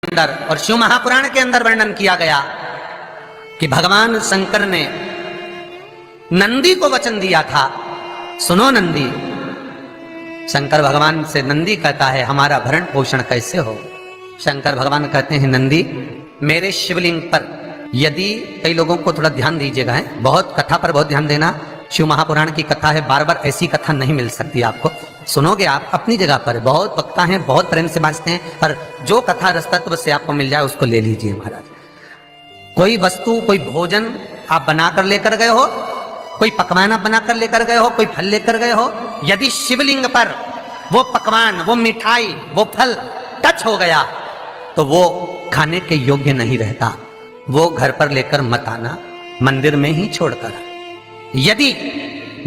अंदर और शिव महापुराण के अंदर वर्णन किया गया कि भगवान शंकर ने नंदी को वचन दिया था, सुनो नंदी। शंकर भगवान से नंदी कहता है हमारा भरण पोषण कैसे हो। शंकर भगवान कहते हैं नंदी मेरे शिवलिंग पर यदि, कई लोगों को थोड़ा ध्यान दीजिएगा, है बहुत कथा पर बहुत ध्यान देना, शिव महापुराण की कथा है, बार बार ऐसी कथा नहीं मिल सकती आपको। सुनोगे आप अपनी जगह पर, बहुत वक्ता हैं, बहुत प्रेम से बांचते हैं, पर जो कथा रसतत्व से आपको मिल जाए उसको ले लीजिए महाराज। कोई वस्तु, कोई भोजन आप बनाकर लेकर गए हो, कोई पकवान आप बनाकर लेकर गए हो, कोई फल लेकर गए हो, यदि शिवलिंग पर वो पकवान, वो मिठाई, वो फल टच हो गया तो वो खाने के योग्य नहीं रहता। वो घर पर लेकर मत आना, मंदिर में ही छोड़कर। यदि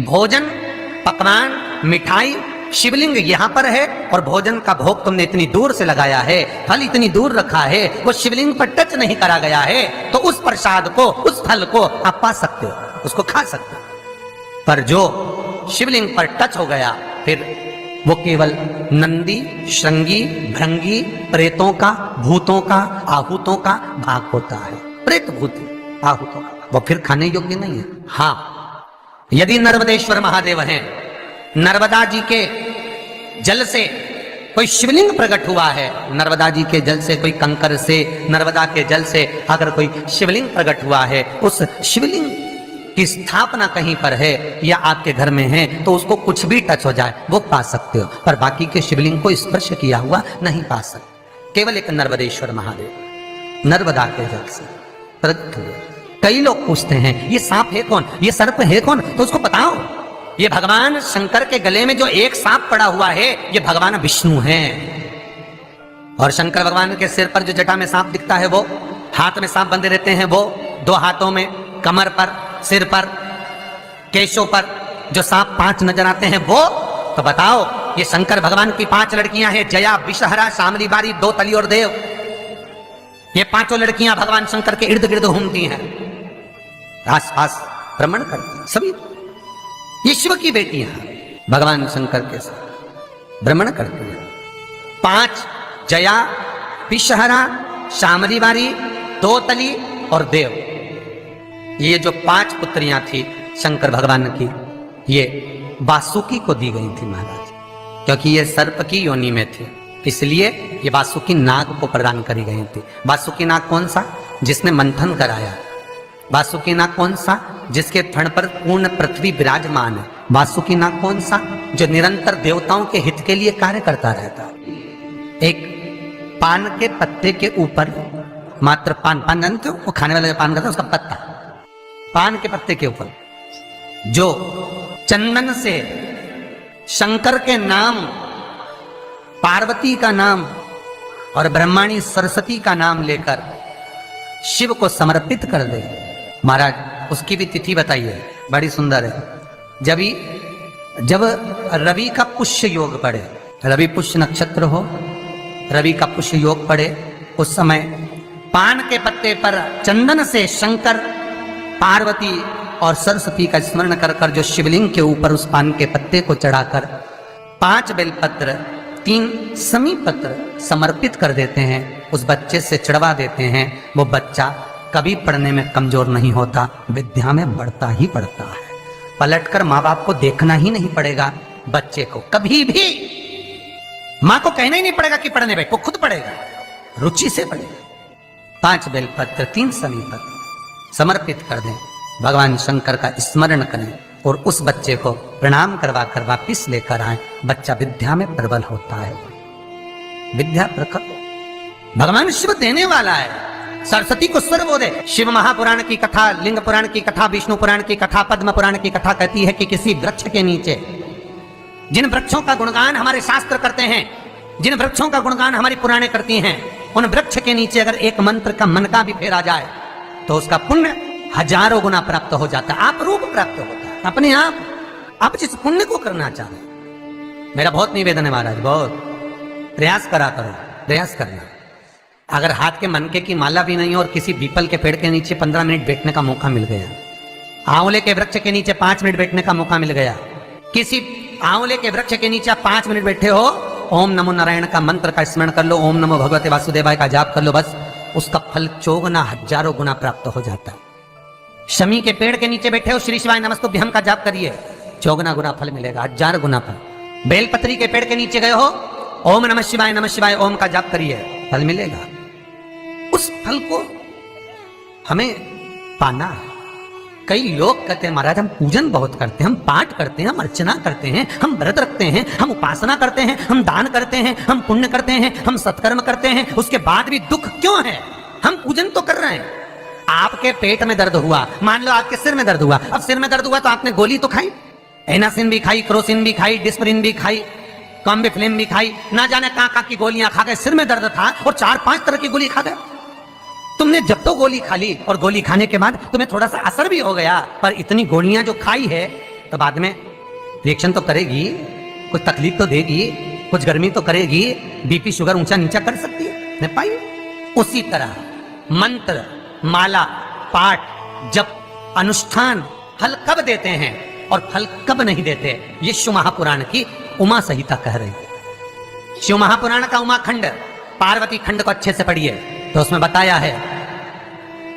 भोजन, पकवान, मिठाई, शिवलिंग यहां पर है और भोजन का भोग तुमने इतनी दूर से लगाया है, फल इतनी दूर रखा है, वो शिवलिंग पर टच नहीं करा गया है, तो उस प्रसाद को, उस फल को आप पा सकते हो, उसको खा सकते हो। पर जो शिवलिंग पर टच हो गया फिर वो केवल नंदी, श्रृंगी, भृंगी, प्रेतों का, भूतों का, आहूतों का भाग होता है। प्रेत, भूत, आहूतों का, वो फिर खाने योग्य नहीं है। हाँ, यदि नर्मदेश्वर महादेव हैं, नर्मदा जी के जल से कोई शिवलिंग प्रकट हुआ है, नर्मदा जी के जल से, कोई कंकर से, नर्मदा के जल से अगर कोई शिवलिंग प्रकट हुआ है, उस शिवलिंग की स्थापना कहीं पर है या आपके घर में है, तो उसको कुछ भी टच हो जाए वो पा सकते हो, पर बाकी के शिवलिंग को स्पर्श किया हुआ नहीं पा सकते। केवल एक नर्मदेश्वर महादेव नर्मदा के जल से प्रकट हुए। कई लोग पूछते हैं ये सांप है कौन, ये सर्प है कौन, तो उसको बताओ ये भगवान शंकर के गले में जो एक सांप पड़ा हुआ है ये भगवान विष्णु हैं। और शंकर भगवान के सिर पर जो जटा में सांप दिखता है, वो हाथ में सांप बंधे रहते हैं, वो दो हाथों में, कमर पर, सिर पर, केशों पर जो सांप 5 नजर आते हैं वो, तो बताओ ये शंकर भगवान की 5 लड़कियां हैं, जया, विषहरा, शामली बारी, दो तली और देव। ये 5 लड़कियां भगवान शंकर के इर्द गिर्द घूमती हैं, आस पास भ्रमण करती हैं, सभी ये शिव की बेटियां भगवान शंकर के साथ भ्रमण करती हैं। 5 जया, विषहरा, शामली बारी, दो तली और देव, ये जो 5 पुत्रियां थी शंकर भगवान की, ये वासुकी को दी गई थी महाराज, क्योंकि ये सर्प की योनि में थी, इसलिए ये वासुकी नाग को प्रदान करी गई थी। वासुकी नाग कौन सा? जिसने मंथन कराया। वासुकी नाग कौन सा? जिसके थन पर पूर्ण पृथ्वी विराजमान है। वासुकी नाग कौन सा? जो निरंतर देवताओं के हित के लिए कार्य करता रहता। एक पान के पत्ते के ऊपर, मात्र पान जानते हो, वो खाने वाला जो पान करता है उसका पत्ता, पान के पत्ते के ऊपर जो चंदन से शंकर के नाम, पार्वती का नाम और ब्रह्माणी सरस्वती का नाम लेकर शिव को समर्पित कर दे महाराज, उसकी भी तिथि बताइए, बड़ी सुंदर है। जब रवि का पुष्य योग पड़े, रवि पुष्य नक्षत्र हो, रवि का पुष्य योग पड़े, उस समय पान के पत्ते पर चंदन से शंकर, पार्वती और सरस्वती का स्मरण कर कर जो शिवलिंग के ऊपर उस पान के पत्ते को चढ़ाकर 5 बेलपत्र, 3 समी पत्र समर्पित कर देते हैं, उस बच्चे से चढ़वा देते हैं, वो बच्चा कभी पढ़ने में कमजोर नहीं होता, विद्या में बढ़ता ही बढ़ता है। पलटकर माँ बाप को देखना ही नहीं पड़ेगा, बच्चे को कभी भी माँ को कहना ही नहीं पड़ेगा कि पढ़ने बैठ, वो खुद पढ़ेगा, रुचि से पढ़ेगा। 5 बेलपत्र, 3 समी पत्र समर्पित कर दें, भगवान शंकर का स्मरण करें और उस बच्चे को प्रणाम करवा कर वापिस लेकर आए। बच्चा विद्या में प्रबल होता है, विद्या प्रखर, भगवान शिव देने वाला है। सरस्वती को स्वर बोले। शिव महापुराण की कथा, लिंग पुराण की कथा, विष्णु पुराण की कथा, पद्म पुराण की कथा कहती है कि किसी वृक्ष के नीचे, जिन वृक्षों का गुणगान हमारे शास्त्र करते हैं, जिन वृक्षों का गुणगान हमारी पुराणे करती हैं, उन वृक्ष के नीचे अगर एक मंत्र का मनका भी फेरा जाए तो उसका पुण्य 1000 गुना प्राप्त हो जाता है, आप रूप प्राप्त होता है अपने आप जिस पुण्य को करना चाहते हैं। मेरा बहुत निवेदन है महाराज, बहुत प्रयास करा करो, प्रयास करना। अगर हाथ के मनके की माला भी नहीं हो और किसी पीपल के पेड़ के नीचे 15 मिनट बैठने का मौका मिल गया, आंवले के वृक्ष के नीचे 5 मिनट बैठने का मौका मिल गया, किसी आंवले के वृक्ष के नीचे 5 मिनट बैठे हो ओम नमो नारायण का मंत्र का स्मरण कर लो, ओम नमो भगवते वासुदेवाय का जाप कर लो, बस उसका फल 54 हजारों गुना प्राप्त हो जाता है। शमी के पेड़ के नीचे बैठे हो, श्री शिवाय नमस्तुभ्यम का जाप करिए, 54 गुना फल मिलेगा, 1000 गुना फल। बेलपत्री के पेड़ के नीचे गए हो, ओम नमः शिवाय ओम का जाप करिए, फल मिलेगा। उस फल को हमें पाना है। कई लोग कहते हैं महाराज हम पूजन बहुत करते हैं, हम पाठ करते हैं, हम अर्चना करते हैं, हम व्रत रखते हैं, हम उपासना करते हैं, हम दान करते हैं, हम पुण्य करते हैं, हम सत्कर्म करते हैं, उसके बाद भी दुख क्यों है? हम पूजन तो कर रहे हैं। आपके पेट में दर्द हुआ, मान लो आपके सिर में दर्द हुआ, अब सिर में दर्द हुआ तो आपने गोली तो खाई, एनासिन भी खाई, क्रोसिन भी खाई, डिस्परिन भी खाई, कॉम्बिफ्लिन भी खाई, ना जाने कहां कहां की गोलियां खा गए, सिर में दर्द था और 4-5 तरह की गोली खा गए। तुमने जब तो गोली खा ली और गोली खाने के बाद तुम्हें थोड़ा सा असर भी हो गया, पर इतनी गोलियां जो खाई है तो बाद में रिएक्शन तो करेगी, कुछ तकलीफ तो देगी, कुछ गर्मी तो करेगी, बीपी शुगर ऊंचा नीचा कर सकती है, नहीं पाई। उसी तरह मंत्र, माला, पाठ, जप, अनुष्ठान फल कब देते हैं और फल कब नहीं देते, ये शिव महापुराण की उमा संहिता कह रही है। शिव महापुराण का उमा खंड, पार्वती खंड को अच्छे से पढ़िए तो उसमें बताया है,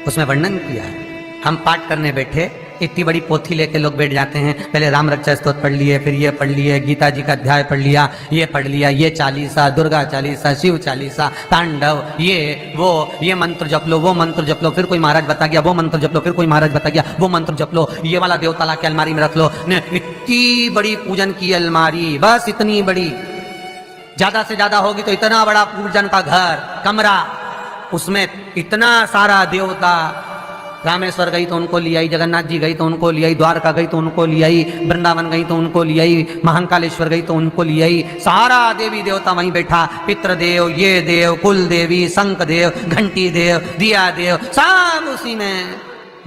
उसमें वर्णन किया है। हम पाठ करने बैठे, इतनी बड़ी पोथी लेके लोग बैठ जाते हैं, पहले राम रक्षा स्तोत्र पढ़ लिए, फिर ये पढ़ लिए, गीता जी का अध्याय पढ़ लिया, ये पढ़ लिया, ये चालीसा, दुर्गा चालीसा, शिव चालीसा, तांडव, ये मंत्र जप लो, वो मंत्र जप लो, फिर कोई महाराज बता गया, वो मंत्र जप लो, फिर कोई महाराज बता गया, वो मंत्र जप लो, ये वाला देवता ला के अलमारी में रख लो। इतनी बड़ी पूजन की अलमारी, बस इतनी बड़ी, ज्यादा से ज्यादा होगी तो इतना बड़ा पूजन का घर, कमरा, उसमें इतना सारा देवता। रामेश्वर गई तो उनको ले आई, जगन्नाथ जी गई तो उनको ले आई, द्वारका गई तो उनको ले आई, वृंदावन गई तो उनको ले आई, महाकालेश्वर गई तो उनको ले आई, सारा देवी देवता वहीं बैठा, पितृदेव, ये देव, कुल देवी, शंख देव, घंटी देव, दिया देव, सब उसी में,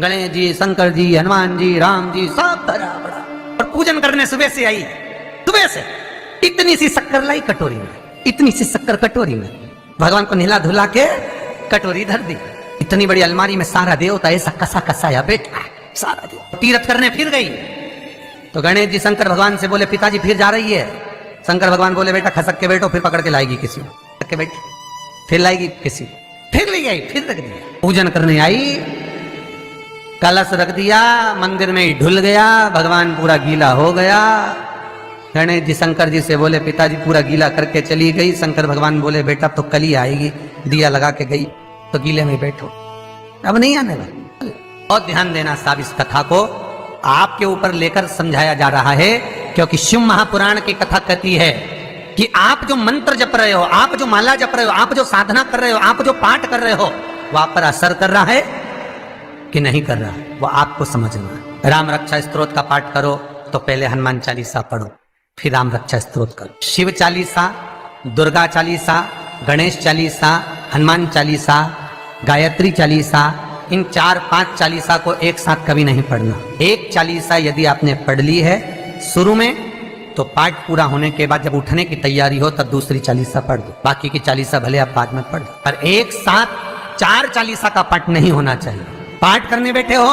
गणेश जी, शंकर जी, हनुमान जी, राम जी, सब भरा बड़ा। और पूजन करने सुबह से आई, सुबह से इतनी सी शक्कर लाई कटोरी में, इतनी सी शक्कर कटोरी में, भगवान को नहला धुला के कटोरी धर दी। इतनी बड़ी अलमारी में सारा देवता ऐसा कसा कसाया बैठा है, सारा देव। तीर्थ करने फिर गई तो गणेश जी शंकर भगवान से बोले पिताजी फिर जा रही है। शंकर भगवान बोले बेटा खसक के बैठो, फिर पकड़ के लाएगी किसी को, के बैठ, फिर लाएगी किसी, फिर ले आई, फिर रख दिया। पूजन करने आई, कलश रख दिया, मंदिर में ही ढुल गया, भगवान पूरा गीला हो गया। गणेश जी शंकर जी से बोले पिताजी पूरा गीला करके चली गई। शंकर भगवान बोले बेटा तो कल ही आएगी, दिया लगा के गई तो गीले में बैठो, अब नहीं आने वाली। और ध्यान देना साहब, इस कथा को आपके ऊपर लेकर समझाया जा रहा है, क्योंकि शिव महापुराण की कथा कहती है कि आप जो मंत्र जप रहे हो, आप जो माला जप रहे हो, आप जो साधना कर रहे हो, आप जो पाठ कर रहे हो, वह आप पर असर कर रहा है कि नहीं कर रहा है, वो आपको समझना है। राम रक्षा स्तोत्र का पाठ करो तो पहले हनुमान चालीसा पढ़ो, फिर राम रक्षा स्तोत्र करो। शिव चालीसा, दुर्गा चालीसा, गणेश चालीसा, हनुमान चालीसा, गायत्री चालीसा, इन 4-5 चालीसा को एक साथ कभी नहीं पढ़ना। एक चालीसा यदि आपने पढ़ ली है शुरू में, तो पाठ पूरा होने के बाद जब उठने की तैयारी हो तब दूसरी चालीसा पढ़ दो, बाकी की चालीसा भले आप बाद में पढ़ दो, पर एक साथ 4 चालीसा का पाठ नहीं होना चाहिए। पाठ करने बैठे हो,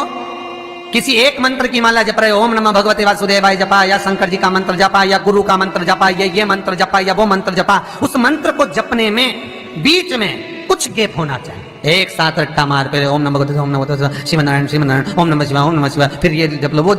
किसी एक मंत्र की माला जप रहे हो, ओम नमः भगवते वासुदेवाय जपा, या शंकर जी का मंत्र जपा, या गुरु का मंत्र जपा, या ये मंत्र जपा, या वो मंत्र जपा, उस मंत्र को जपने में बीच में कुछ गैप होना चाहिए। एक साथ रट्टा मार पे ओम नमः भगवते, ओम नमः भगवते, शिव नारायण, ओम नमः शिवाय, ओम नमः शिवाय, फिर ये जप लो, वो